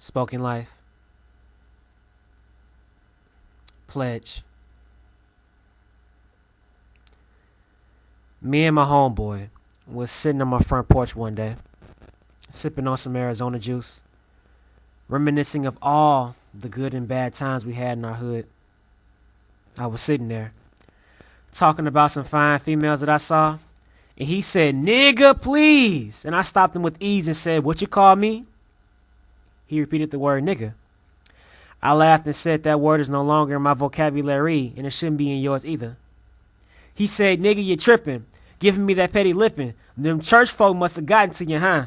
Spoken Life. Pledge. Me and my homeboy was sitting on my front porch one day, sipping on some Arizona juice, reminiscing of all the good and bad times we had in our hood. I was sitting there, talking about some fine females that I saw, and he said, "Nigga, please." And I stopped him with ease and said, "What you call me?" He repeated the word nigga. I laughed and said that word is no longer in my vocabulary, and it shouldn't be in yours either. He said, "Nigga, you tripping, giving me that petty lipping. Them church folk must have gotten to you, huh?"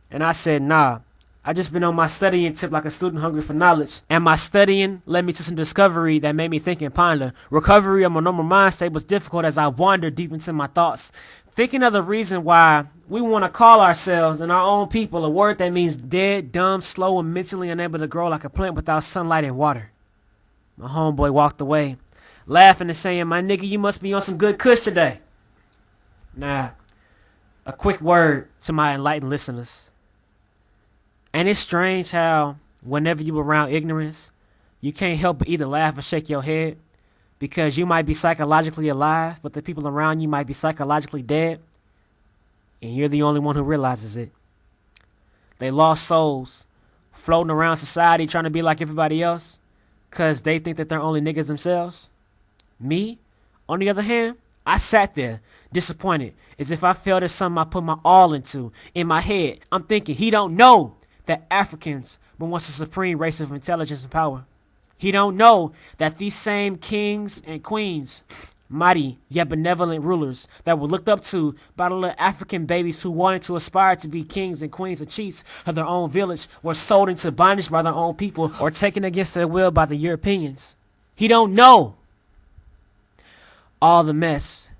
And I said, "Nah, I just been on my studying tip like a student hungry for knowledge. And my studying led me to some discovery that made me think and ponder. Recovery of my normal mind state was difficult as I wandered deep into my thoughts, thinking of the reason why we want to call ourselves and our own people a word that means dead, dumb, slow, and mentally unable to grow like a plant without sunlight and water." My homeboy walked away, laughing and saying, "My nigga, you must be on some good kush today." Now, a quick word to my enlightened listeners. Ain't it strange how whenever you around ignorance, you can't help but either laugh or shake your head because you might be psychologically alive, but the people around you might be psychologically dead, and you're the only one who realizes it. They lost souls, floating around society trying to be like everybody else because they think that they're only niggas themselves. Me, on the other hand, I sat there, disappointed, as if I felt it's something I put my all into. In my head, I'm thinking, he don't know that Africans were once a supreme race of intelligence and power. He don't know that these same kings and queens, mighty yet benevolent rulers that were looked up to by the little African babies who wanted to aspire to be kings and queens and chiefs of their own village, were sold into bondage by their own people or taken against their will by the Europeans. He don't know all the mess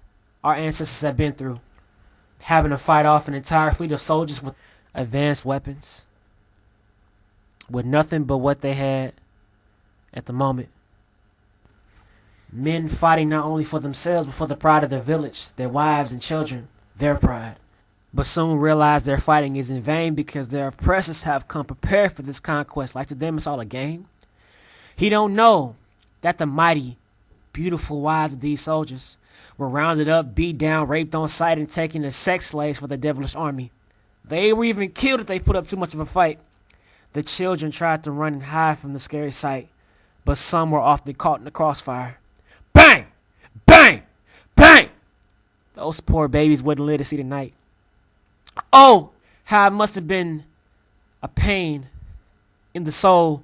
our ancestors have been through, having to fight off an entire fleet of soldiers with advanced weapons, with nothing but what they had at the moment. Men fighting not only for themselves, but for the pride of their village, their wives and children, their pride. But soon realize their fighting is in vain because their oppressors have come prepared for this conquest. Like to them, it's all a game. He don't know that the mighty, beautiful wives of these soldiers were rounded up, beat down, raped on sight, and taken as sex slaves for the devilish army. They were even killed if they put up too much of a fight. The children tried to run and hide from the scary sight, but some were often caught in the crossfire. Bang! Bang! Bang! Those poor babies wouldn't live to see the night. Oh, how it must have been a pain in the soul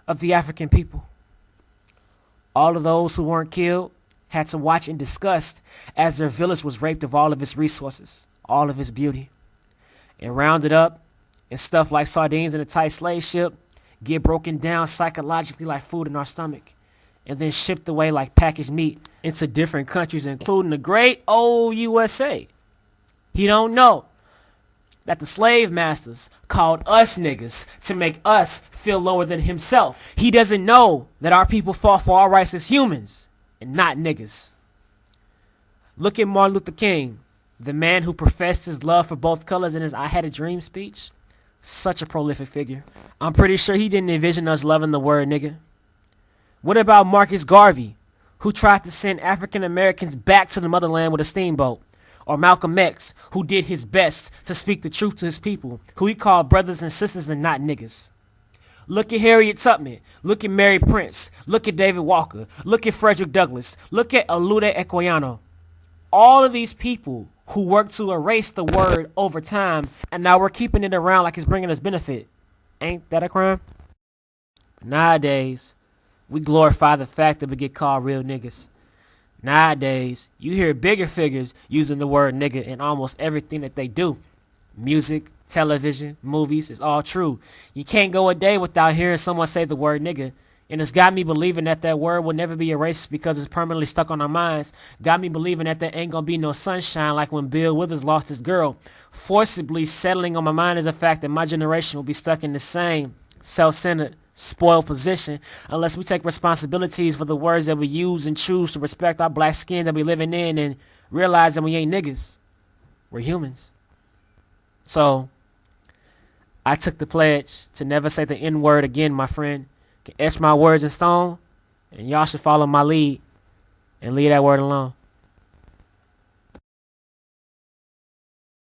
of the African people. All of those who weren't killed had to watch in disgust as their village was raped of all of its resources, all of its beauty, and rounded up and stuffed like sardines in a tight slave ship, get broken down psychologically like food in our stomach, and then shipped away like packaged meat into different countries, including the great old USA. He don't know that the slave masters called us niggas to make us feel lower than himself. He doesn't know that our people fought for our rights as humans and not niggas. Look at Martin Luther King, the man who professed his love for both colors in his "I Had a Dream" speech. Such a prolific figure. I'm pretty sure he didn't envision us loving the word nigga. What about Marcus Garvey, who tried to send African Americans back to the motherland with a steamboat? Or Malcolm X, who did his best to speak the truth to his people, who he called brothers and sisters and not niggas. Look at Harriet Tubman. Look at Mary Prince. Look at David Walker. Look at Frederick Douglass. Look at Olude Equiano. All of these people who worked to erase the word over time, and now we're keeping it around like it's bringing us benefit. Ain't that a crime? Nowadays, we glorify the fact that we get called real niggas. Nowadays, you hear bigger figures using the word nigga in almost everything that they do. Music, television, movies, it's all true. You can't go a day without hearing someone say the word nigga. And it's got me believing that that word will never be erased because it's permanently stuck on our minds. Got me believing that there ain't gonna be no sunshine like when Bill Withers lost his girl. Forcibly settling on my mind is the fact that my generation will be stuck in the same self-centered, spoiled position unless we take responsibilities for the words that we use and choose to respect our black skin that we living in and realize that we ain't niggas. We're humans. So, I took the pledge to never say the N word again, my friend. Can etch my words in stone, and y'all should follow my lead and leave that word alone.